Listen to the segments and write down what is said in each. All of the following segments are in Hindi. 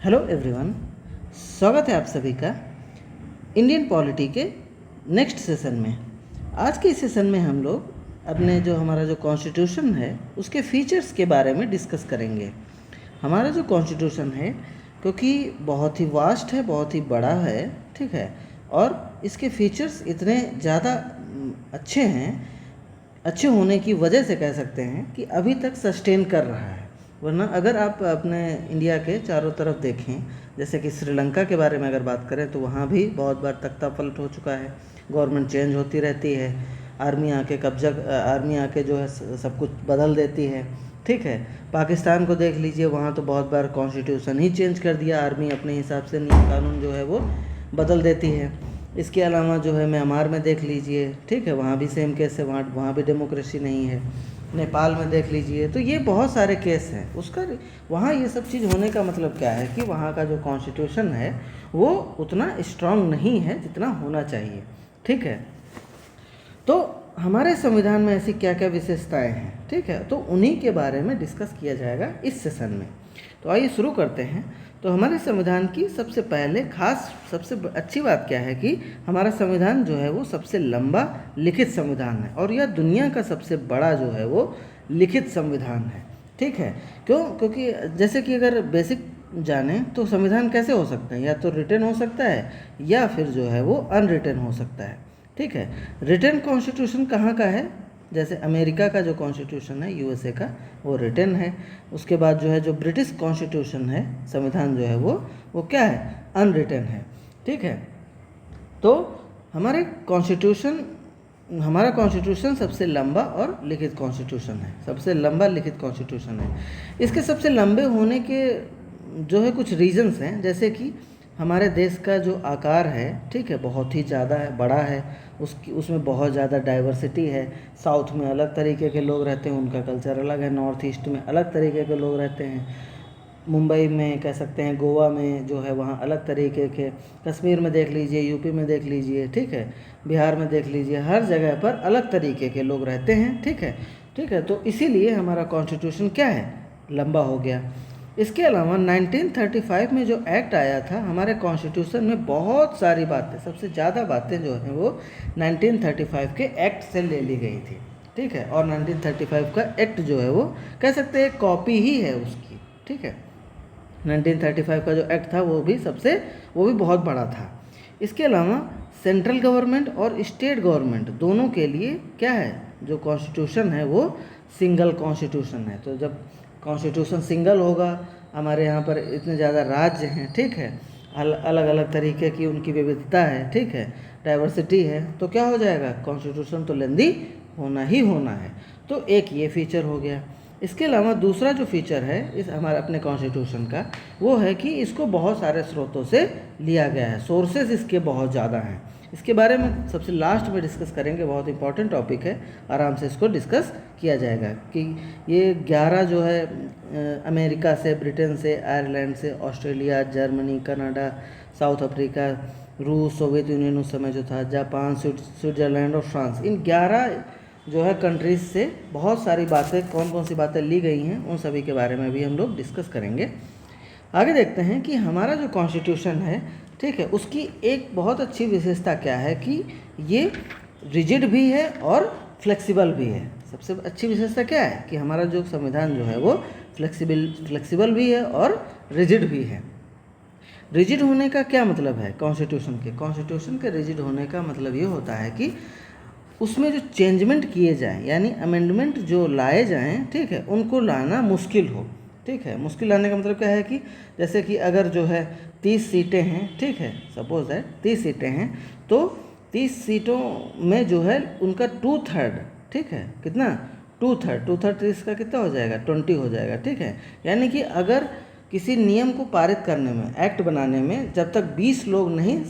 हेलो एवरीवन, स्वागत है आप सभी का इंडियन पॉलिटी के नेक्स्ट सेशन में। आज के इस सेशन में हम लोग अपने हमारा जो कॉन्स्टिट्यूशन है उसके फीचर्स के बारे में डिस्कस करेंगे। हमारा जो कॉन्स्टिट्यूशन है क्योंकि बहुत ही वास्ट है, बहुत ही बड़ा है, ठीक है, और इसके फीचर्स इतने ज़्यादा अच्छे हैं, अच्छे होने की वजह से कह सकते हैं कि अभी तक सस्टेन कर रहा है। वरना अगर आप अपने इंडिया के चारों तरफ देखें, जैसे कि श्रीलंका के बारे में अगर बात करें तो वहाँ भी बहुत बार तख्ता पलट हो चुका है, गवर्नमेंट चेंज होती रहती है, आर्मी आके जो है सब कुछ बदल देती है, ठीक है। पाकिस्तान को देख लीजिए, वहाँ तो बहुत बार कॉन्स्टिट्यूशन ही चेंज कर दिया, आर्मी अपने हिसाब से नियम कानून जो है वो बदल देती है। इसके अलावा जो है म्यांमार में देख लीजिए, ठीक है, वहाँ भी सेम केस है, वहाँ भी डेमोक्रेसी नहीं है। नेपाल में देख लीजिए, तो ये बहुत सारे केस हैं। उसका वहाँ ये सब चीज़ होने का मतलब क्या है कि वहाँ का जो कॉन्स्टिट्यूशन है वो उतना स्ट्रांग नहीं है जितना होना चाहिए, ठीक है। तो हमारे संविधान में ऐसी क्या क्या विशेषताएं हैं, ठीक है, तो उन्हीं के बारे में डिस्कस किया जाएगा इस सेशन में। तो आइए शुरू करते हैं। तो हमारे संविधान की सबसे पहले सबसे अच्छी बात क्या है कि हमारा संविधान जो है वो सबसे लंबा लिखित संविधान है, और यह दुनिया का सबसे बड़ा जो है वो लिखित संविधान है, ठीक है। क्योंकि जैसे कि अगर बेसिक जाने तो संविधान कैसे हो सकता है, या तो रिटन हो सकता है या फिर जो है वो अनरिटन हो सकता है, ठीक है। रिटन कॉन्स्टिट्यूशन कहाँ का है, जैसे अमेरिका का जो कॉन्स्टिट्यूशन है यूएसए का, वो रिटन है। उसके बाद जो है जो ब्रिटिश कॉन्स्टिट्यूशन है, संविधान जो है वो क्या है, अनरिटन है, ठीक है। तो हमारा कॉन्स्टिट्यूशन सबसे लंबा और लिखित कॉन्स्टिट्यूशन है, सबसे लंबा लिखित कॉन्स्टिट्यूशन है। इसके सबसे लंबे होने के जो है कुछ रीजंस हैं, जैसे कि हमारे देश का जो आकार है, ठीक है, बहुत ही ज़्यादा है, बड़ा है, उसमें बहुत ज़्यादा डाइवर्सिटी है। साउथ में अलग तरीके के लोग रहते हैं, उनका कल्चर अलग है। नॉर्थ ईस्ट में अलग तरीके के लोग रहते हैं। मुंबई में कह सकते हैं, गोवा में जो है वहाँ अलग तरीके के, कश्मीर में देख लीजिए, यूपी में देख लीजिए, ठीक है, बिहार में देख लीजिए, हर जगह पर अलग तरीके के लोग रहते हैं, ठीक है, ठीक है। तो इसीलिए हमारा कॉन्स्टिट्यूशन क्या है, लंबा हो गया। इसके अलावा 1935 में जो एक्ट आया था, हमारे कॉन्स्टिट्यूशन में बहुत सारी बातें, सबसे ज़्यादा बातें जो हैं वो 1935 के एक्ट से ले ली गई थी, ठीक है। और 1935 का एक्ट जो है वो कह सकते हैं कॉपी ही है उसकी, ठीक है। 1935 का जो एक्ट था वो भी बहुत बड़ा था। इसके अलावा सेंट्रल गवर्नमेंट और स्टेट गवर्नमेंट दोनों के लिए क्या है, जो कॉन्स्टिट्यूशन है वो सिंगल कॉन्स्टिट्यूशन है। तो जब कॉन्स्टिट्यूशन सिंगल होगा, हमारे यहाँ पर इतने ज़्यादा राज्य हैं, ठीक है, अलग अलग तरीके की उनकी विविधता है, ठीक है, डाइवर्सिटी है, तो क्या हो जाएगा, कॉन्स्टिट्यूशन तो लेंदी होना ही होना है। तो एक ये फीचर हो गया। इसके अलावा दूसरा जो फीचर है इस हमारे अपने कॉन्स्टिट्यूशन का, वो है कि इसको बहुत सारे स्रोतों से लिया गया है, सोर्सेज इसके बहुत ज़्यादा हैं। इसके बारे में सबसे लास्ट में डिस्कस करेंगे, बहुत इंपॉर्टेंट टॉपिक है, आराम से इसको डिस्कस किया जाएगा कि ये 11 जो है अमेरिका से, ब्रिटेन से, आयरलैंड से, Australia, Germany, Canada, south Africa, रूस, सोवियत यूनियन उस समय जो था, जापान, स्विट्ज़रलैंड और फ्रांस, इन 11 जो है कंट्रीज़ से बहुत सारी बातें, कौन कौन सी बातें ली गई हैं, उन सभी के बारे में भी हम लोग डिस्कस करेंगे। आगे देखते हैं कि हमारा जो कॉन्स्टिट्यूशन है, ठीक है, उसकी एक बहुत अच्छी विशेषता क्या है कि ये रिजिड भी है और फ्लेक्सिबल भी है। सबसे अच्छी विशेषता क्या है कि हमारा जो संविधान जो है वो फ्लेक्सिबल भी है और रिजिड भी है। रिजिड होने का क्या मतलब है, कॉन्स्टिट्यूशन के रिजिड होने का मतलब ये होता है कि उसमें जो चेंजमेंट किए जाएं, यानी अमेंडमेंट जो लाए जाएं, ठीक है, उनको लाना मुश्किल हो, ठीक है। मुश्किल लाने का मतलब क्या है कि जैसे कि अगर जो है 30 सीटें हैं, ठीक है, सपोज है 30 सीटें हैं, तो 30 सीटों में जो है उनका 2/3, ठीक है, कितना, 2/3 30 का कितना हो जाएगा, 20 हो जाएगा, ठीक है। यानी कि अगर किसी नियम को पारित करने में, एक्ट बनाने में, जब तक 20 लोग नहीं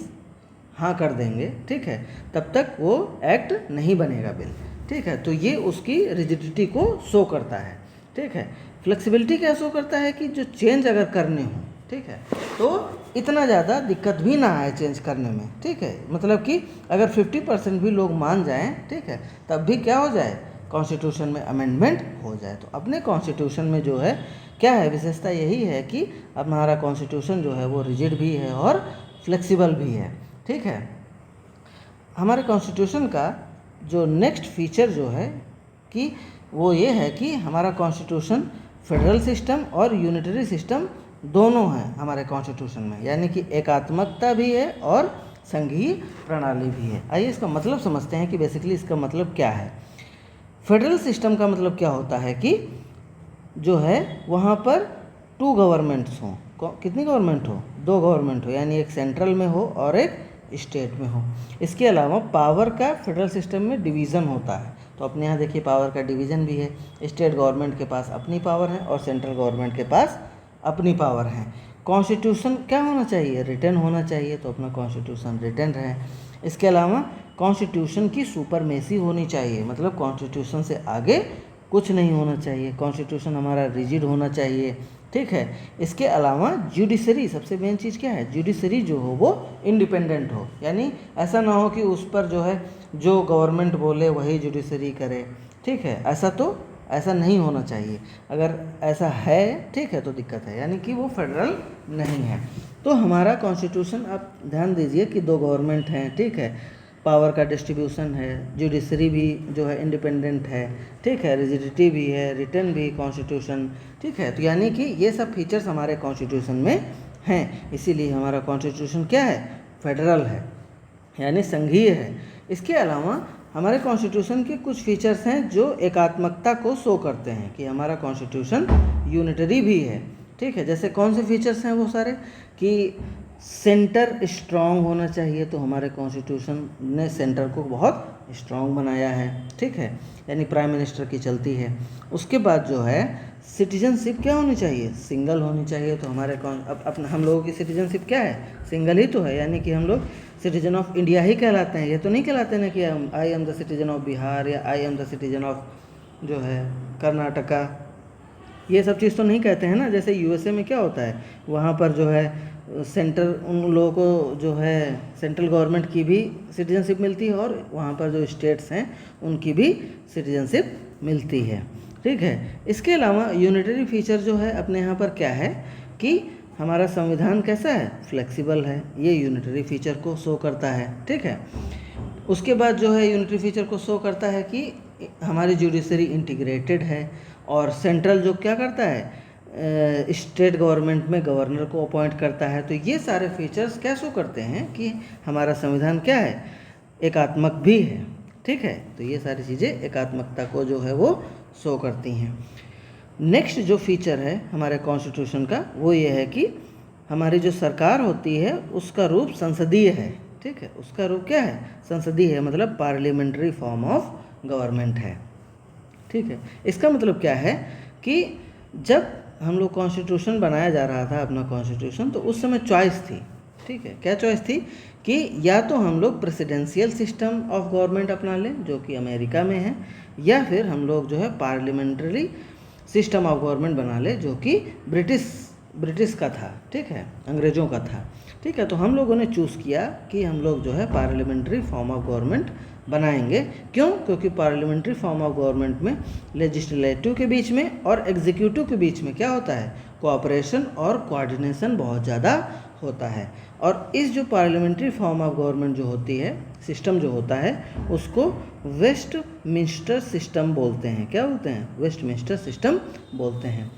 हाँ कर देंगे, ठीक है, तब तक वो एक्ट नहीं बनेगा बिल, ठीक है। तो ये उसकी रिजिडिटी को शो करता है, ठीक है। फ्लेक्सिबिलिटी क्या शो करता है कि जो चेंज अगर करने हो, ठीक है, तो इतना ज़्यादा दिक्कत भी ना आए चेंज करने में, ठीक है। मतलब कि अगर 50% भी लोग मान जाएं, ठीक है, तब भी क्या हो जाए, कॉन्स्टिट्यूशन में अमेंडमेंट हो जाए। तो अपने कॉन्स्टिट्यूशन में जो है क्या है विशेषता? यही है कि हमारा कॉन्स्टिट्यूशन जो है वो रिजिड भी है और फ्लेक्सिबल भी है। ठीक है, हमारे कॉन्स्टिट्यूशन का जो नेक्स्ट फीचर जो है कि वो ये है कि हमारा कॉन्स्टिट्यूशन फेडरल सिस्टम और यूनिटरी सिस्टम दोनों हैं हमारे कॉन्स्टिट्यूशन में, यानी कि एकात्मकता भी है और संघीय प्रणाली भी है। आइए इसका मतलब समझते हैं कि बेसिकली इसका मतलब क्या है। फेडरल सिस्टम का मतलब क्या होता है कि जो है वहाँ पर 2 गवर्नमेंट्स हों। कितनी गवर्नमेंट हो? 2 गवर्नमेंट हो, यानी एक सेंट्रल में हो और एक स्टेट में हो। इसके अलावा पावर का फेडरल सिस्टम में डिवीज़न होता है। तो अपने यहाँ देखिए पावर का डिवीज़न भी है, स्टेट गवर्नमेंट के पास अपनी पावर है और सेंट्रल गवर्नमेंट के पास अपनी पावर है। कॉन्स्टिट्यूशन क्या होना चाहिए? रिटन होना चाहिए, तो अपना कॉन्स्टिट्यूशन रिटन है। इसके अलावा कॉन्स्टिट्यूशन की सुपरमेसी होनी चाहिए, मतलब कॉन्स्टिट्यूशन से आगे कुछ नहीं होना चाहिए। कॉन्स्टिट्यूशन हमारा रिजिड होना चाहिए। ठीक है, इसके अलावा जुडिशरी, सबसे मेन चीज़ क्या है? जुडिशरी जो हो वो इंडिपेंडेंट हो, यानी ऐसा ना हो कि उस पर जो है जो गवर्नमेंट बोले वही जुडिशरी करे। ठीक है, ऐसा नहीं होना चाहिए। अगर ऐसा है, ठीक है, तो दिक्कत है, यानी कि वो फेडरल नहीं है। तो हमारा कॉन्स्टिट्यूशन, आप ध्यान दीजिए कि 2 गवर्नमेंट हैं। ठीक है, पावर का डिस्ट्रीब्यूशन है, जुडिशरी भी जो है इंडिपेंडेंट है। ठीक है, रिजिडिटी भी है, रिटन भी कॉन्स्टिट्यूशन। ठीक है, तो यानी कि ये सब फीचर्स हमारे कॉन्स्टिट्यूशन में हैं, इसीलिए हमारा कॉन्स्टिट्यूशन क्या है? फेडरल है, यानी संघीय है। इसके अलावा हमारे कॉन्स्टिट्यूशन के कुछ फीचर्स हैं जो एकात्मकता को शो करते हैं कि हमारा कॉन्स्टिट्यूशन यूनिटरी भी है। ठीक है, जैसे कौन से फीचर्स हैं वो सारे कि सेंटर स्ट्रांग होना चाहिए, तो हमारे कॉन्स्टिट्यूशन ने सेंटर को बहुत स्ट्रांग बनाया है। ठीक है, यानी प्राइम मिनिस्टर की चलती है। उसके बाद जो है सिटीजनशिप क्या होनी चाहिए? सिंगल होनी चाहिए। तो हमारे अपना हम लोगों की सिटीजनशिप क्या है? सिंगल ही तो है, यानी कि हम लोग सिटीजन ऑफ इंडिया ही कहलाते हैं। ये तो नहीं कहलाते ना कि I am the citizen of Bihar या I am the citizen of जो है कर्नाटका, ये सब चीज़ तो नहीं कहते हैं ना। जैसे यूएसए में क्या होता है, वहाँ पर जो है सेंटर उन लोगों को जो है सेंट्रल गवर्नमेंट की भी सिटीजनशिप मिलती है और वहाँ पर जो स्टेट्स हैं उनकी भी सिटीजनशिप मिलती है। ठीक है, इसके अलावा यूनिटरी फीचर जो है अपने यहाँ पर क्या है कि हमारा संविधान कैसा है? फ्लेक्सिबल है, ये यूनिटरी फीचर को शो करता है। ठीक है, उसके बाद जो है यूनिटरी फीचर को शो करता है कि हमारी जुडिशरी इंटीग्रेटेड है और सेंट्रल जो क्या करता है? स्टेट गवर्नमेंट में गवर्नर को अपॉइंट करता है। तो ये सारे फीचर्स क्या शो करते हैं कि हमारा संविधान क्या है? एकात्मक भी है। ठीक है, तो ये सारी चीज़ें एकात्मकता को जो है वो शो करती हैं। नेक्स्ट जो फीचर है हमारे कॉन्स्टिट्यूशन का वो ये है कि हमारी जो सरकार होती है उसका रूप संसदीय है। ठीक है, उसका रूप क्या है? संसदीय है, मतलब पार्लियामेंट्री फॉर्म ऑफ गवर्नमेंट है। ठीक है, इसका मतलब क्या है कि जब हम लोग कॉन्स्टिट्यूशन बनाया जा रहा था अपना कॉन्स्टिट्यूशन, तो उस समय चॉइस थी। ठीक है, क्या चॉइस थी कि या तो हम लोग प्रेसिडेंशियल सिस्टम ऑफ गवर्नमेंट अपना लें जो कि अमेरिका में है, या फिर हम लोग जो है पार्लियामेंट्री सिस्टम ऑफ गवर्नमेंट बना ले जो कि ब्रिटिश का था। ठीक है, अंग्रेज़ों का था। ठीक है, तो हम लोगों ने चूज़ किया कि हम लोग जो है पार्लियामेंट्री फॉर्म ऑफ गवर्नमेंट बनाएंगे। क्यों? क्योंकि पार्लियामेंट्री फॉर्म ऑफ गवर्नमेंट में लेजिस्लेटिव के बीच में और एग्जीक्यूटिव के बीच में क्या होता है? कोऑपरेशन और कोऑर्डिनेशन बहुत ज़्यादा होता है। और इस जो पार्लियामेंट्री फॉर्म ऑफ गवर्नमेंट जो होती है, सिस्टम जो होता है, उसको वेस्टमिंस्टर सिस्टम बोलते हैं। क्या बोलते हैं? वेस्टमिंस्टर सिस्टम बोलते हैं।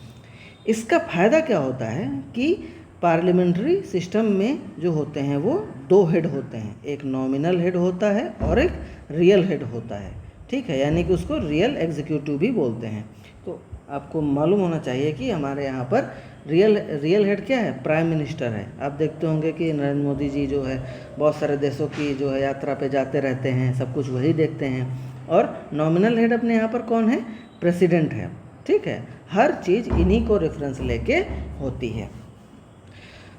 इसका फ़ायदा क्या होता है कि पार्लियामेंट्री सिस्टम में जो होते हैं वो 2 हेड होते हैं, एक नॉमिनल हेड होता है और एक रियल हेड होता है। ठीक है, यानी कि उसको रियल एग्जीक्यूटिव भी बोलते हैं। तो आपको मालूम होना चाहिए कि हमारे यहाँ पर रियल हेड क्या है? प्राइम मिनिस्टर है। आप देखते होंगे कि नरेंद्र मोदी जी जो है बहुत सारे देशों की जो है यात्रा पे जाते रहते हैं, सब कुछ वही देखते हैं। और नॉमिनल हेड अपने यहाँ पर कौन है? प्रेसिडेंट है। ठीक है, हर चीज़ इन्हीं को रेफरेंस लेके होती है।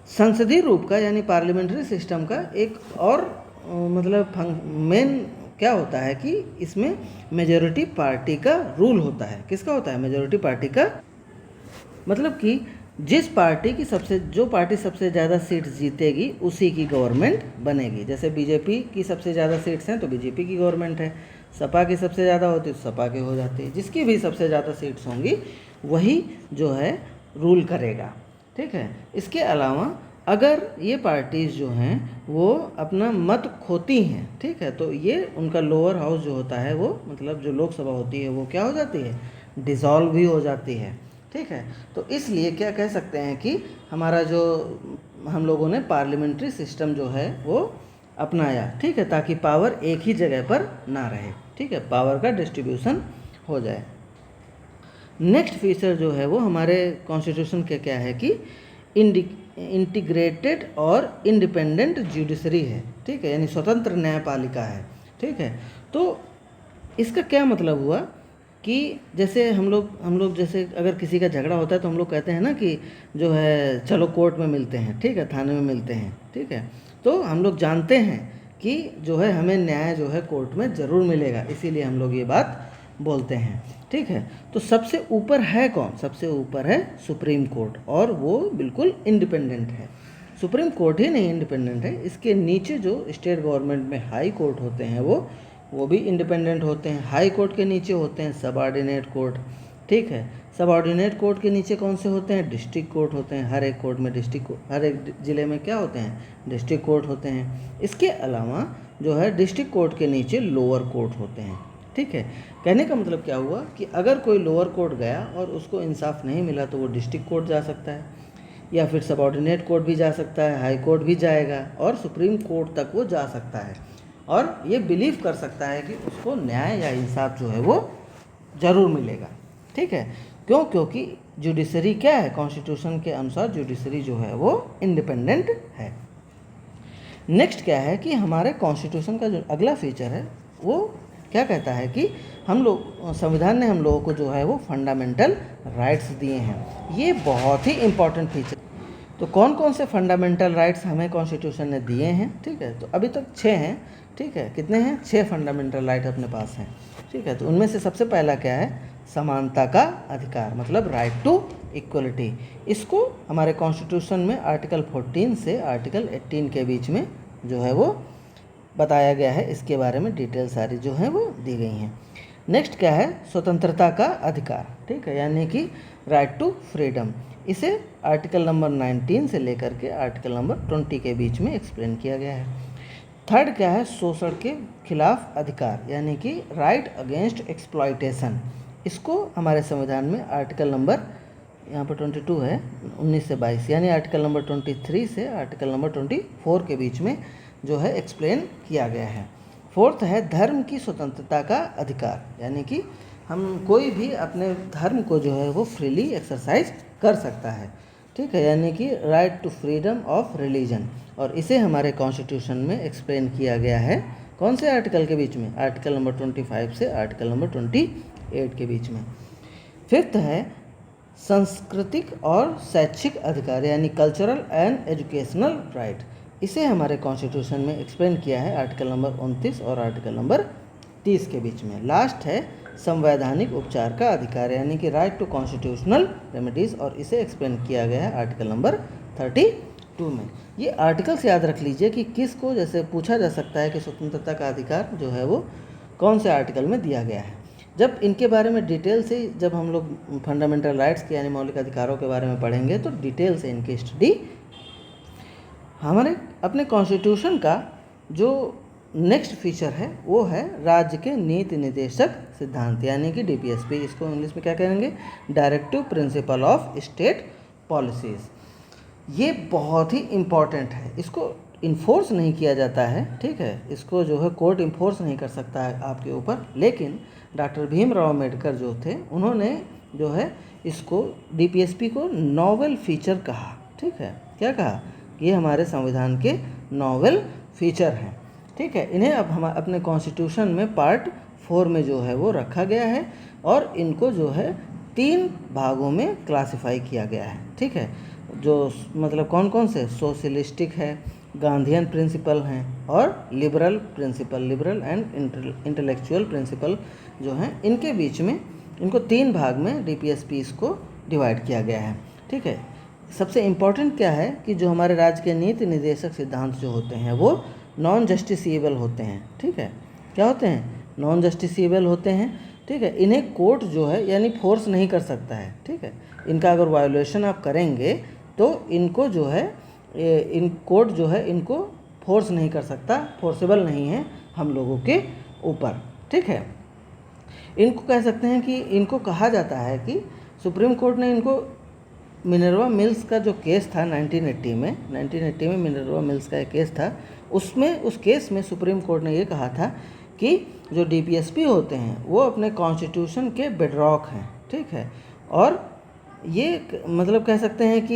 संसदीय रूप का यानी पार्लियामेंट्री सिस्टम का एक और मतलब मेन क्या होता है कि इसमें मेजॉरिटी पार्टी का रूल होता है। किसका होता है? मेजॉरिटी पार्टी का। मतलब कि जिस पार्टी की जो पार्टी सबसे ज़्यादा सीट्स जीतेगी उसी की गवर्नमेंट बनेगी। जैसे बीजेपी की सबसे ज़्यादा सीट्स हैं तो बीजेपी की गवर्नमेंट है, सपा की सबसे ज़्यादा होती है तो सपा की हो जाती है। जिसकी भी सबसे ज़्यादा सीट्स होंगी वही जो है रूल करेगा, ठीक है। इसके अलावा अगर ये पार्टीज़ जो हैं वो अपना मत खोती हैं, ठीक है, तो ये उनका लोअर हाउस जो होता है वो मतलब जो लोकसभा होती है वो क्या हो जाती है, डिसॉल्व भी हो जाती है, ठीक है। तो इसलिए क्या कह सकते हैं कि हमारा जो हम लोगों ने पार्लियामेंट्री सिस्टम जो है वो अपनाया, ठीक है, ताकि पावर एक ही जगह पर ना रहे, ठीक है, पावर का डिस्ट्रीब्यूशन हो जाए। नेक्स्ट फीचर जो है वो हमारे कॉन्स्टिट्यूशन के क्या है कि इंटीग्रेटेड और इंडिपेंडेंट जुडिशरी है, ठीक है, यानी स्वतंत्र न्यायपालिका है, ठीक है। तो इसका क्या मतलब हुआ कि जैसे हम लोग जैसे अगर किसी का झगड़ा होता है तो हम लोग कहते हैं ना कि जो है चलो कोर्ट में मिलते हैं, ठीक है, थाने में मिलते हैं, ठीक है। तो हम लोग जानते हैं कि जो है हमें न्याय जो है कोर्ट में ज़रूर मिलेगा, इसीलिए हम लोग ये बात बोलते हैं, ठीक है। तो सबसे ऊपर है कौन, सबसे ऊपर है सुप्रीम कोर्ट, और वो बिल्कुल इंडिपेंडेंट है। सुप्रीम कोर्ट ही नहीं इंडिपेंडेंट है, इसके नीचे जो स्टेट गवर्नमेंट में हाई कोर्ट होते हैं वो भी इंडिपेंडेंट होते हैं। हाई कोर्ट के नीचे होते हैं सबऑर्डिनेट कोर्ट, ठीक है। सबऑर्डिनेट कोर्ट के नीचे कौन से होते हैं, डिस्ट्रिक्ट कोर्ट होते हैं। हर एक कोर्ट में हर एक ज़िले में क्या होते हैं, डिस्ट्रिक्ट कोर्ट होते हैं। इसके अलावा जो है डिस्ट्रिक्ट कोर्ट के नीचे लोअर कोर्ट होते हैं, ठीक है। कहने का मतलब क्या हुआ कि अगर कोई लोअर कोर्ट गया और उसको इंसाफ नहीं मिला तो वो डिस्ट्रिक्ट कोर्ट जा सकता है, या फिर सबऑर्डिनेट कोर्ट भी जा सकता है, हाई कोर्ट भी जाएगा, और सुप्रीम कोर्ट तक वो जा सकता है, और ये बिलीव कर सकता है कि उसको न्याय या इंसाफ जो है वो ज़रूर मिलेगा, ठीक है। क्यों, क्योंकि जुडिशरी क्या है, कॉन्स्टिट्यूशन के अनुसार जुडिशरी जो है वो इंडिपेंडेंट है। नेक्स्ट क्या है कि हमारे कॉन्स्टिट्यूशन का जो अगला फीचर है वो क्या कहता है कि हम लोग संविधान ने हम लोगों को जो है वो फंडामेंटल राइट्स दिए हैं। ये बहुत ही इम्पॉर्टेंट फीचर। तो कौन कौन से फंडामेंटल राइट्स हमें कॉन्स्टिट्यूशन ने दिए हैं, ठीक है, तो अभी तक 6 हैं, ठीक है। कितने हैं, 6 फंडामेंटल राइट अपने पास हैं, ठीक है। तो उनमें से सबसे पहला क्या है, समानता का अधिकार, मतलब राइट टू इक्वलिटी। इसको हमारे कॉन्स्टिट्यूशन में आर्टिकल 14 से आर्टिकल 18 के बीच में जो है वो बताया गया है। इसके बारे में डिटेल सारी जो है वो दी गई हैं। नेक्स्ट क्या है, स्वतंत्रता का अधिकार, ठीक है, यानी कि राइट टू फ्रीडम। इसे आर्टिकल नंबर 19 से लेकर के आर्टिकल नंबर 20 के बीच में एक्सप्लेन किया गया है। थर्ड क्या है, शोषण के खिलाफ अधिकार, यानी कि राइट अगेंस्ट एक्सप्लॉयटेशन। इसको हमारे संविधान में आर्टिकल नंबर यहाँ पर 22 है, 19 से 22, यानी आर्टिकल नंबर 23 से आर्टिकल नंबर 24 के बीच में जो है एक्सप्लेन किया गया है। फोर्थ है धर्म की स्वतंत्रता का अधिकार, यानी कि हम कोई भी अपने धर्म को जो है वो फ्रीली एक्सरसाइज कर सकता है, ठीक है, यानी कि right to freedom of religion. और इसे हमारे कॉन्स्टिट्यूशन में एक्सप्लेन किया गया है कौन से आर्टिकल के बीच में, आर्टिकल नंबर 25 से आर्टिकल नंबर 28 के बीच में। फिफ्थ है सांस्कृतिक और शैक्षिक अधिकार, यानी कल्चरल एंड एजुकेशनल राइट। इसे हमारे कॉन्स्टिट्यूशन में एक्सप्लेन किया है आर्टिकल नंबर 29 और आर्टिकल नंबर 30 के बीच में। लास्ट है संवैधानिक उपचार का अधिकार, यानी कि राइट टू कॉन्स्टिट्यूशनल रेमेडीज़, और इसे एक्सप्लेन किया गया है आर्टिकल नंबर 32 में। ये आर्टिकल्स याद रख लीजिए कि किसको जैसे पूछा जा सकता है कि स्वतंत्रता का अधिकार जो है वो कौन से आर्टिकल में दिया गया है। जब इनके बारे में डिटेल से जब हम लोग फंडामेंटल राइट्स के यानी मौलिक अधिकारों के बारे में पढ़ेंगे तो डिटेल से इनकी स्टडी। हमारे अपने कॉन्स्टिट्यूशन का जो नेक्स्ट फीचर है वो है राज्य के नीति निर्देशक सिद्धांत, यानी कि DPSP। इसको इंग्लिश में क्या कहेंगे, directive principle of state policies. ये बहुत ही इम्पॉर्टेंट है, इसको इन्फोर्स नहीं किया जाता है, ठीक है, इसको जो है कोर्ट इन्फोर्स नहीं कर सकता है आपके ऊपर, लेकिन डॉक्टर भीमराव अम्बेडकर जो थे उन्होंने जो है इसको DPSP को नॉवेल फीचर कहा, ठीक है, क्या कहा, ये हमारे संविधान के नॉवेल फीचर हैं, ठीक है। इन्हें अब हम अपने कॉन्स्टिट्यूशन में पार्ट 4 में जो है वो रखा गया है, और इनको जो है 3 भागों में क्लासिफाई किया गया है, ठीक है, जो मतलब कौन कौन से, सोशलिस्टिक है, गांधीयन प्रिंसिपल हैं, और liberal principle, liberal and intellectual principle जो हैं, इनके बीच में इनको 3 भाग में DPSP इसको डिवाइड किया गया है, ठीक है। सबसे इम्पॉर्टेंट क्या है कि जो हमारे राज्य के नीति निर्देशक सिद्धांत जो होते हैं वो नॉन जस्टिसिएबल होते हैं, ठीक है, क्या होते हैं, नॉन जस्टिसिएबल होते हैं। ठीक है। इन्हें कोर्ट जो है यानी फोर्स नहीं कर सकता है, ठीक है। इनका अगर वायोलेशन आप करेंगे तो इनको जो है इन कोर्ट जो है इनको फोर्स नहीं कर सकता, फोर्सेबल नहीं है हम लोगों के ऊपर, ठीक है। इनको कह सकते हैं कि इनको कहा जाता है कि सुप्रीम कोर्ट ने इनको मिनर्वा मिल्स का जो केस था 1980 में मिनर्वा मिल्स का एक केस था, उस केस में सुप्रीम कोर्ट ने ये कहा था कि जो डीपीएसपी होते हैं वो अपने कॉन्स्टिट्यूशन के बेडरॉक हैं, ठीक है। और ये मतलब कह सकते हैं कि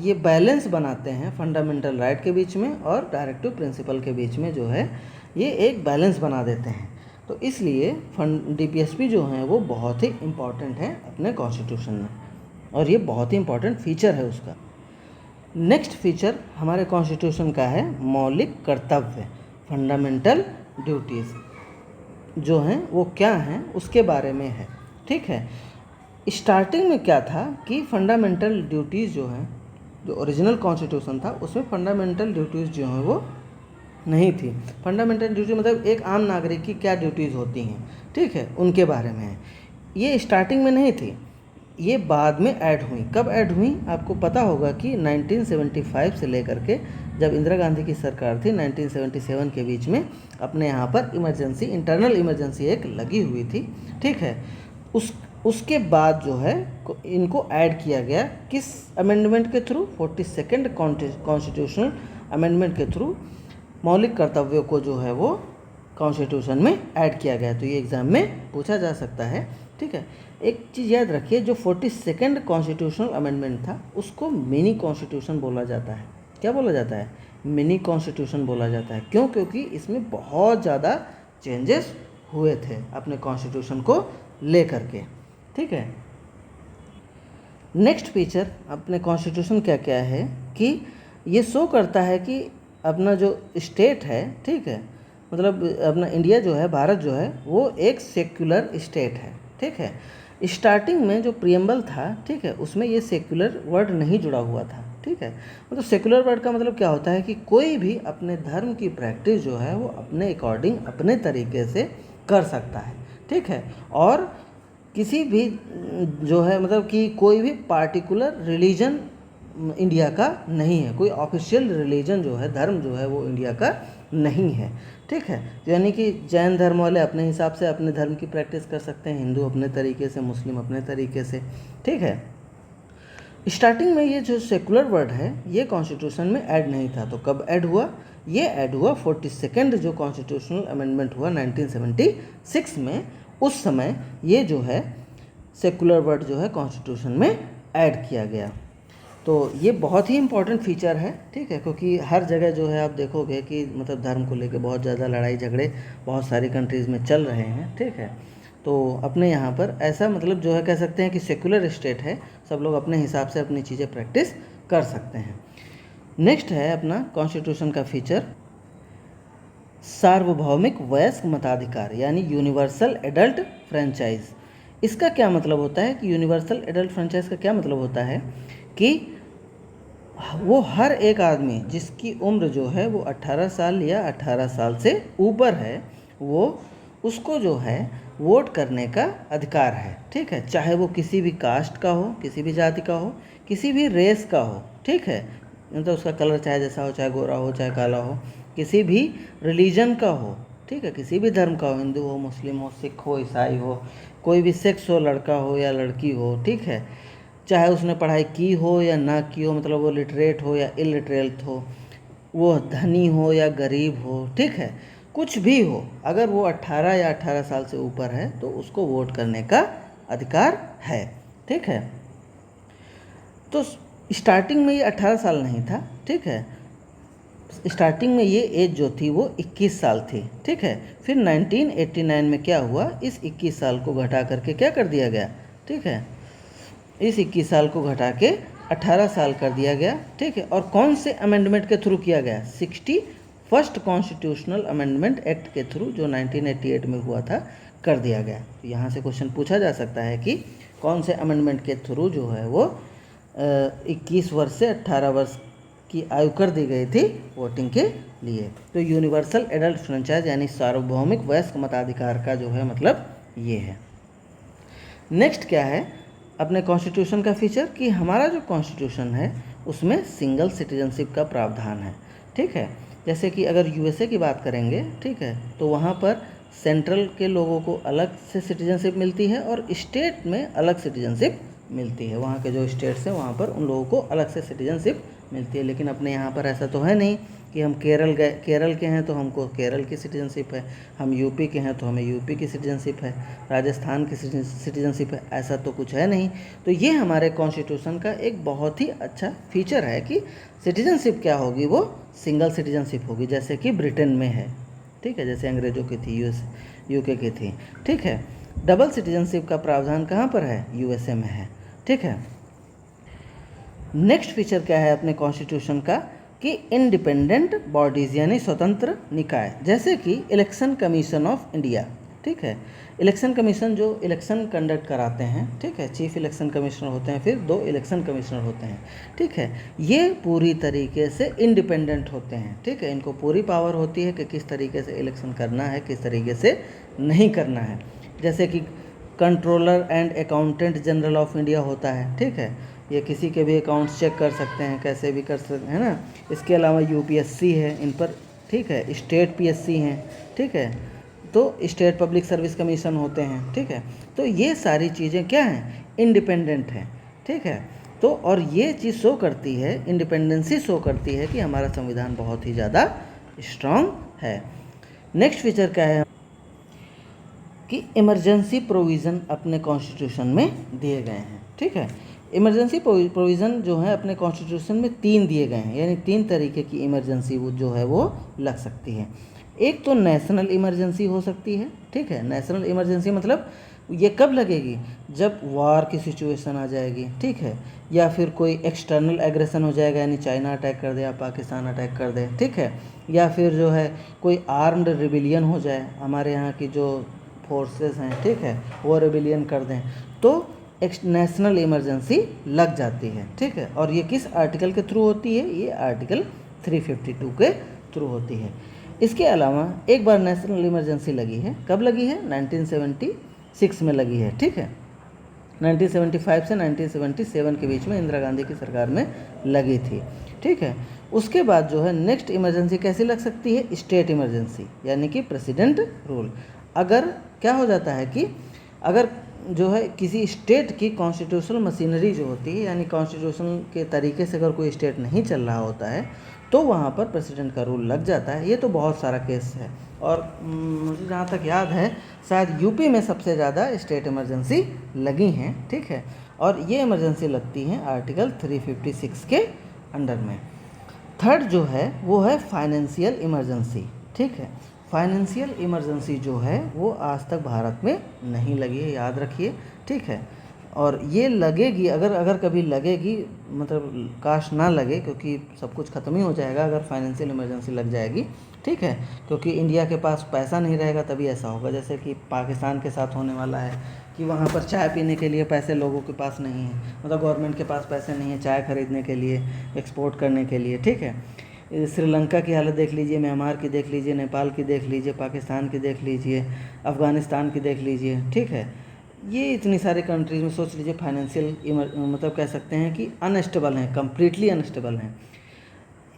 ये बैलेंस बनाते हैं फंडामेंटल राइट के बीच में और डायरेक्टिव प्रिंसिपल के बीच में, जो है ये एक बैलेंस बना देते हैं। तो इसलिए डीपीएसपी जो हैं वो बहुत ही इम्पॉर्टेंट हैं अपने कॉन्स्टिट्यूशन में, और ये बहुत ही इम्पॉर्टेंट फीचर है उसका। नेक्स्ट फीचर हमारे कॉन्स्टिट्यूशन का है मौलिक कर्तव्य, फंडामेंटल ड्यूटीज़ जो हैं वो क्या हैं उसके बारे में है, ठीक है। स्टार्टिंग में क्या था कि फंडामेंटल ड्यूटीज़ जो हैं, जो ओरिजिनल कॉन्स्टिट्यूशन था उसमें फंडामेंटल ड्यूटीज़ जो हैं वो नहीं थी। फंडामेंटल ड्यूटी मतलब एक आम नागरिक की क्या ड्यूटीज़ होती हैं, ठीक है, उनके बारे में है। ये स्टार्टिंग में नहीं थी, ये बाद में ऐड हुई। कब ऐड हुई आपको पता होगा कि 1975 से लेकर के जब इंदिरा गांधी की सरकार थी 1977 के बीच में अपने यहाँ पर इमरजेंसी, इंटरनल इमरजेंसी एक लगी हुई थी, ठीक है। उसके बाद जो है इनको ऐड किया गया, किस अमेंडमेंट के थ्रू, 42nd कॉन्स्टिट्यूशनल अमेंडमेंट के थ्रू मौलिक कर्तव्यों को जो है वो कॉन्स्टिट्यूशन में ऐड किया गया। तो ये एग्ज़ाम में पूछा जा सकता है, ठीक है। एक चीज़ याद रखिए, जो 42nd कॉन्स्टिट्यूशनल अमेंडमेंट था उसको मिनी कॉन्स्टिट्यूशन बोला जाता है। क्या बोला जाता है? मिनी कॉन्स्टिट्यूशन बोला जाता है। क्यों? क्योंकि इसमें बहुत ज़्यादा चेंजेस हुए थे अपने कॉन्स्टिट्यूशन को लेकर के, ठीक है। नेक्स्ट फीचर अपने कॉन्स्टिट्यूशन क्या क्या है कि ये शो करता है कि अपना जो स्टेट है, ठीक है, मतलब अपना इंडिया जो है, भारत जो है वो एक सेक्युलर स्टेट है, ठीक है। स्टार्टिंग में जो प्रियम्बल था, ठीक है, उसमें ये सेक्युलर वर्ड नहीं जुड़ा हुआ था, ठीक है। मतलब सेक्युलर वर्ड का मतलब क्या होता है कि कोई भी अपने धर्म की प्रैक्टिस जो है वो अपने अकॉर्डिंग, अपने तरीके से कर सकता है, ठीक है। और किसी भी जो है मतलब कि कोई भी पार्टिकुलर रिलीजन इंडिया का नहीं है, कोई ऑफिशियल रिलीजन जो है, धर्म जो है वो इंडिया का नहीं है, ठीक है। यानी कि जैन धर्म वाले अपने हिसाब से अपने धर्म की प्रैक्टिस कर सकते हैं, हिंदू अपने तरीके से, मुस्लिम अपने तरीके से, ठीक है। स्टार्टिंग में ये जो सेकुलर वर्ड है ये कॉन्स्टिट्यूशन में ऐड नहीं था। तो कब ऐड हुआ? ये ऐड हुआ 42nd जो कॉन्स्टिट्यूशनल अमेंडमेंट हुआ 1976 में, उस समय ये जो है सेकुलर वर्ड जो है कॉन्स्टिट्यूशन में ऐड किया गया। तो ये बहुत ही इम्पॉर्टेंट फीचर है, ठीक है, क्योंकि हर जगह जो है आप देखोगे कि मतलब धर्म को लेकर बहुत ज़्यादा लड़ाई झगड़े बहुत सारी कंट्रीज़ में चल रहे हैं, ठीक है। तो अपने यहाँ पर ऐसा मतलब जो है कह सकते हैं कि सेकुलर स्टेट है, सब लोग अपने हिसाब से अपनी चीज़ें प्रैक्टिस कर सकते हैं। नेक्स्ट है अपना कॉन्स्टिट्यूशन का फीचर सार्वभौमिक वयस्क मताधिकार यानी यूनिवर्सल एडल्ट फ्रेंचाइज। इसका क्या मतलब होता है कि यूनिवर्सल एडल्ट फ्रेंचाइज का क्या मतलब होता है कि वो हर एक आदमी जिसकी उम्र जो है वो 18 साल या 18 साल से ऊपर है, वो उसको जो है वोट करने का अधिकार है, ठीक है। चाहे वो किसी भी कास्ट का हो, किसी भी जाति का हो, किसी भी रेस का हो, ठीक है, मतलब उसका कलर चाहे जैसा हो, चाहे गोरा हो चाहे काला हो, किसी भी रिलीजन का हो, ठीक है, किसी भी धर्म का हो, हिंदू हो, मुस्लिम हो, सिख हो, ईसाई हो, कोई भी सेक्स हो, लड़का हो या लड़की हो, ठीक है, चाहे उसने पढ़ाई की हो या ना की हो, मतलब वो लिटरेट हो या इलिटरेट हो, वो धनी हो या गरीब हो, ठीक है, कुछ भी हो, अगर वो 18 या 18 साल से ऊपर है तो उसको वोट करने का अधिकार है, ठीक है। तो स्टार्टिंग में ये 18 साल नहीं था, ठीक है, स्टार्टिंग में ये एज जो थी वो 21 साल थी, ठीक है। फिर 1989 में क्या हुआ, इस 21 साल को घटा करके क्या कर दिया गया, ठीक है, इस 21 साल को घटा के 18 साल कर दिया गया, ठीक है। और कौन से अमेंडमेंट के थ्रू किया गया? 61st कॉन्स्टिट्यूशनल अमेंडमेंट एक्ट के थ्रू जो 1988 में हुआ था, कर दिया गया। तो यहाँ से क्वेश्चन पूछा जा सकता है कि कौन से अमेंडमेंट के थ्रू जो है वो 21 वर्ष से 18 वर्ष की आयु कर दी गई थी वोटिंग के लिए। तो यूनिवर्सल एडल्ट फ्रेंचाइज यानी सार्वभौमिक वयस्क मताधिकार का जो है मतलब ये है। नेक्स्ट क्या है अपने कॉन्स्टिट्यूशन का फीचर कि हमारा जो कॉन्स्टिट्यूशन है उसमें सिंगल सिटीजनशिप का प्रावधान है, ठीक है। जैसे कि अगर यूएसए की बात करेंगे, ठीक है, तो वहाँ पर सेंट्रल के लोगों को अलग से सिटीजनशिप मिलती है और स्टेट में अलग सिटीजनशिप मिलती है। वहाँ के जो स्टेट्स हैं वहाँ पर उन लोगों को अलग से सिटीजनशिप मिलती है। लेकिन अपने यहाँ पर ऐसा तो है नहीं कि हम केरल के हैं तो हमको केरल की सिटीजनशिप है, हम यूपी के हैं तो हमें यूपी की सिटीजनशिप है, राजस्थान की सिटीजनशिप है, ऐसा तो कुछ है नहीं। तो ये हमारे कॉन्स्टिट्यूशन का एक बहुत ही अच्छा फीचर है कि सिटीजनशिप क्या होगी, वो सिंगल सिटीजनशिप होगी, जैसे कि ब्रिटेन में है, ठीक है, जैसे अंग्रेज़ों की थी, यूके की थी, ठीक है। डबल सिटीजनशिप का प्रावधान कहाँ पर है, यूएसए में है, ठीक है। नेक्स्ट फीचर क्या है अपने कॉन्स्टिट्यूशन का कि इंडिपेंडेंट बॉडीज़ यानी स्वतंत्र निकाय, जैसे कि इलेक्शन कमीशन ऑफ इंडिया, ठीक है। इलेक्शन कमीशन जो इलेक्शन कंडक्ट कराते हैं, ठीक है, चीफ इलेक्शन कमिश्नर होते हैं, फिर 2 इलेक्शन कमिश्नर होते हैं, ठीक है। ये पूरी तरीके से इंडिपेंडेंट होते हैं, ठीक है। इनको पूरी पावर होती है कि किस तरीके से इलेक्शन करना है, किस तरीके से नहीं करना है। जैसे कि controller and accountant general of India होता है, ठीक है, ये किसी के भी अकाउंट्स चेक कर सकते हैं, कैसे भी कर सकते हैं ना। इसके अलावा यूपीएससी है इन पर, ठीक है, स्टेट पीएससी हैं, ठीक है, तो स्टेट पब्लिक सर्विस कमीशन होते हैं, ठीक है। तो ये सारी चीज़ें क्या हैं, इंडिपेंडेंट हैं, ठीक है। तो और ये चीज़ शो करती है, इंडिपेंडेंसी शो करती है कि हमारा संविधान बहुत ही ज़्यादा स्ट्रांग है। नेक्स्ट फीचर क्या है कि इमरजेंसी प्रोविज़न अपने कॉन्स्टिट्यूशन में दिए गए हैं, ठीक है। इमरजेंसी प्रोविज़न जो है अपने कॉन्स्टिट्यूशन में 3 दिए गए हैं, यानी 3 तरीके की इमरजेंसी वो जो है वो लग सकती है। एक तो नेशनल इमरजेंसी हो सकती है, ठीक है। नेशनल इमरजेंसी मतलब ये कब लगेगी, जब वार की सिचुएशन आ जाएगी, ठीक है, या फिर कोई एक्सटर्नल एग्रेशन हो जाएगा, यानी चाइना अटैक कर दे या पाकिस्तान अटैक कर दे, ठीक है, या फिर जो है कोई आर्म्ड रिबिलियन हो जाए, हमारे यहाँ की जो फोर्सेस हैं, ठीक है, वो रिबिलियन कर दें, तो एक नेशनल इमरजेंसी लग जाती है, ठीक है। और ये किस आर्टिकल के थ्रू होती है, ये आर्टिकल 352 के थ्रू होती है। इसके अलावा एक बार नेशनल इमरजेंसी लगी है, कब लगी है, 1976 में लगी है, ठीक है। 1975 से 1977 के बीच में इंदिरा गांधी की सरकार में लगी थी, ठीक है। उसके बाद जो है नेक्स्ट इमरजेंसी कैसी लग सकती है, स्टेट इमरजेंसी, यानी कि प्रेसिडेंट रूल। अगर क्या हो जाता है कि अगर जो है किसी स्टेट की कॉन्स्टिट्यूशनल मशीनरी जो होती है, यानी कॉन्स्टिट्यूशन के तरीके से अगर कोई स्टेट नहीं चल रहा होता है तो वहाँ पर प्रेसिडेंट का रूल लग जाता है। ये तो बहुत सारा केस है, और मुझे जहाँ तक याद है शायद यूपी में सबसे ज़्यादा स्टेट इमरजेंसी लगी हैं, ठीक है। और ये इमरजेंसी लगती हैं आर्टिकल 356 के अंडर में। थर्ड जो है वो है फाइनेंशियल इमरजेंसी, ठीक है। फाइनेंशियल इमरजेंसी जो है वो आज तक भारत में नहीं लगी है, याद रखिए, ठीक है। और ये लगेगी, अगर कभी लगेगी, मतलब काश ना लगे, क्योंकि सब कुछ ख़त्म ही हो जाएगा अगर फाइनेंशियल इमरजेंसी लग जाएगी, ठीक है। क्योंकि इंडिया के पास पैसा नहीं रहेगा तभी ऐसा होगा, जैसे कि पाकिस्तान के साथ होने वाला है कि वहाँ पर चाय पीने के लिए पैसे लोगों के पास नहीं है, मतलब गवर्नमेंट के पास पैसे नहीं है चाय खरीदने के लिए, एक्सपोर्ट करने के लिए, ठीक है। श्रीलंका की हालत देख लीजिए, म्यांमार की देख लीजिए, नेपाल की देख लीजिए, पाकिस्तान की देख लीजिए, अफ़गानिस्तान की देख लीजिए, ठीक है। ये इतनी सारी कंट्रीज़ में सोच लीजिए फाइनेंशियल मतलब कह सकते हैं कि अनस्टेबल हैं, कम्प्लीटली अनस्टेबल हैं।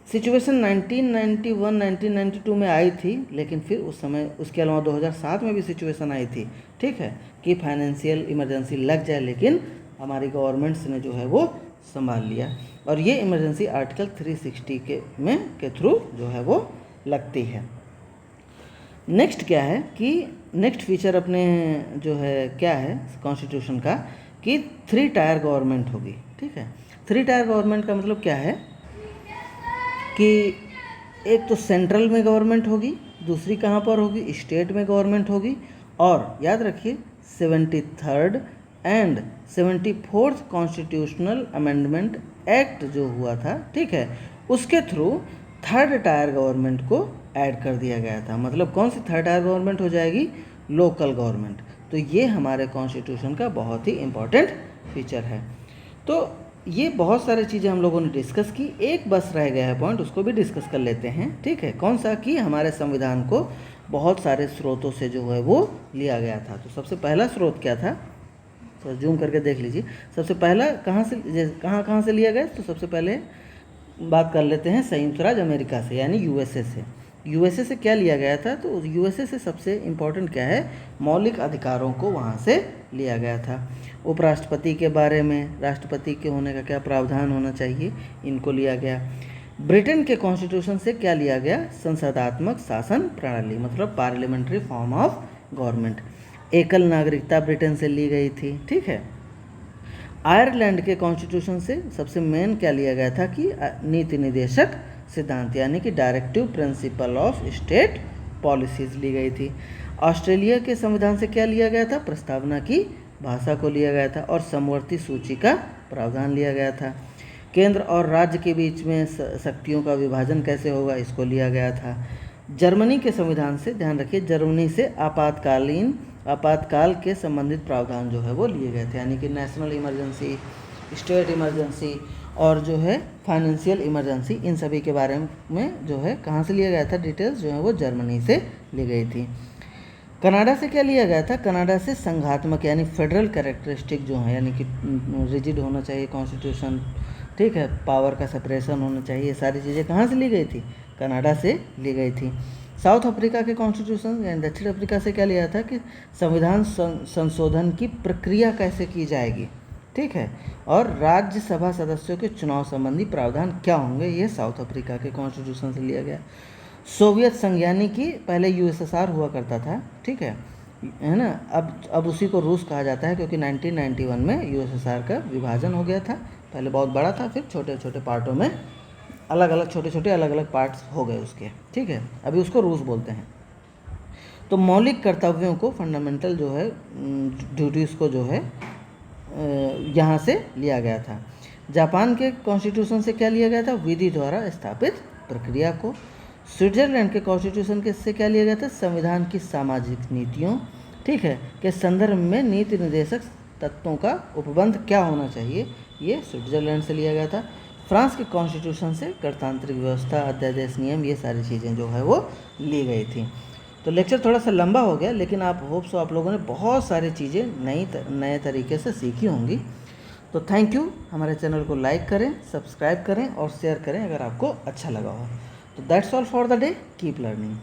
सिचुएशन 1991 1992 में आई थी, लेकिन फिर उस समय उसके अलावा 2007 में भी सिचुएशन आई थी, ठीक है, कि फाइनेंशियल इमरजेंसी लग जाए, लेकिन हमारी गवर्नमेंट्स ने जो है वो संभाल लिया। और ये इमरजेंसी आर्टिकल 360 के थ्रू जो है वो लगती है। नेक्स्ट क्या है कि नेक्स्ट फीचर अपने जो है क्या है कॉन्स्टिट्यूशन का कि 3 टायर गवर्नमेंट होगी, ठीक है। 3 टायर गवर्नमेंट का मतलब क्या है कि एक तो सेंट्रल में गवर्नमेंट होगी, दूसरी कहाँ पर होगी, स्टेट में गवर्नमेंट होगी, और याद रखिए 73rd and 74th constitutional amendment act जो हुआ था, ठीक है, उसके थ्रू 3rd टायर गवर्नमेंट को ऐड कर दिया गया था। मतलब कौन सी 3rd टायर गवर्नमेंट हो जाएगी, लोकल गवर्नमेंट। तो ये हमारे कॉन्स्टिट्यूशन का बहुत ही इम्पॉर्टेंट फीचर है। तो ये बहुत सारी चीज़ें हम लोगों ने डिस्कस की, एक बस रह गया है पॉइंट, उसको भी डिस्कस कर लेते हैं, ठीक है। कौन सा कि हमारे संविधान को बहुत सारे स्रोतों से जो है वो लिया गया था। तो सबसे पहला स्रोत क्या था, तो जूम करके देख लीजिए। सबसे पहला कहाँ से लिया गया, तो सबसे पहले बात कर लेते हैं संयुक्त राज्य अमेरिका से, यानी यूएसए से। यूएसए से क्या लिया गया था, तो यूएसए से सबसे इम्पोर्टेंट क्या है, मौलिक अधिकारों को वहाँ से लिया गया था। उपराष्ट्रपति के बारे में, राष्ट्रपति के होने का क्या प्रावधान होना चाहिए, इनको लिया गया। ब्रिटेन के कॉन्स्टिट्यूशन से क्या लिया गया, संसदात्मक शासन प्रणाली, मतलब पार्लियामेंट्री फॉर्म ऑफ गवर्नमेंट। एकल नागरिकता ब्रिटेन से ली गई थी, ठीक है। आयरलैंड के कॉन्स्टिट्यूशन से सबसे मेन क्या लिया गया था कि नीति निर्देशक सिद्धांत, यानी कि directive principle of state policies ली गई थी। ऑस्ट्रेलिया के संविधान से क्या लिया गया था, प्रस्तावना की भाषा को लिया गया था और समवर्ती सूची का प्रावधान लिया गया था। केंद्र और राज्य के बीच में शक्तियों का विभाजन कैसे होगा, इसको लिया गया था। जर्मनी के संविधान से, ध्यान रखिए, जर्मनी से आपातकाल के संबंधित प्रावधान जो है वो लिए गए थे, यानी कि नेशनल इमरजेंसी, स्टेट इमरजेंसी और जो है फाइनेंशियल इमरजेंसी, इन सभी के बारे में जो है कहाँ से लिया गया था, डिटेल्स जो है वो जर्मनी से ली गई थी। कनाडा से क्या लिया गया था, कनाडा से संघात्मक यानी फेडरल कैरेक्टरिस्टिक जो है, यानी कि रिजिड होना चाहिए कॉन्स्टिट्यूशन, ठीक है, पावर का सेपरेशन होना चाहिए, सारी चीज़ें कहाँ से ली गई थी, कनाडा से ली गई थी। साउथ अफ्रीका के कॉन्स्टिट्यूशन यानी दक्षिण अफ्रीका से क्या लिया था कि संविधान संशोधन की प्रक्रिया कैसे की जाएगी, ठीक है, और राज्यसभा सदस्यों के चुनाव संबंधी प्रावधान क्या होंगे, ये साउथ अफ्रीका के कॉन्स्टिट्यूशन से लिया गया। सोवियत संघ यानी कि पहले यूएसएसआर हुआ करता था, ठीक है ना, अब उसी को रूस कहा जाता है, क्योंकि 1991 में यूएसएसआर का विभाजन हो गया था। पहले बहुत बड़ा था, फिर छोटे छोटे पार्टों में अलग अलग पार्ट्स हो गए उसके, ठीक है, अभी उसको रूस बोलते हैं। तो मौलिक कर्तव्यों को, फंडामेंटल जो है ड्यूटीज़ को जो है यहाँ से लिया गया था। जापान के कॉन्स्टिट्यूशन से क्या लिया गया था, विधि द्वारा स्थापित प्रक्रिया को। स्विट्जरलैंड के कॉन्स्टिट्यूशन के से क्या लिया गया था, संविधान की सामाजिक नीतियों, ठीक है, के संदर्भ में नीति निर्देशक तत्वों का उपबंध क्या होना चाहिए, ये स्विट्जरलैंड से लिया गया था। फ्रांस के कॉन्स्टिट्यूशन से गणतांत्रिक व्यवस्था, अध्यादेश, नियम, ये सारी चीज़ें जो है वो ली गई थी। तो लेक्चर थोड़ा सा लंबा हो गया, लेकिन आप होप्स आप लोगों ने बहुत सारी चीज़ें नए तरीके से सीखी होंगी। तो थैंक यू, हमारे चैनल को लाइक करें, सब्सक्राइब करें और शेयर करें अगर आपको अच्छा लगा हो। तो that's all for the day, keep learning.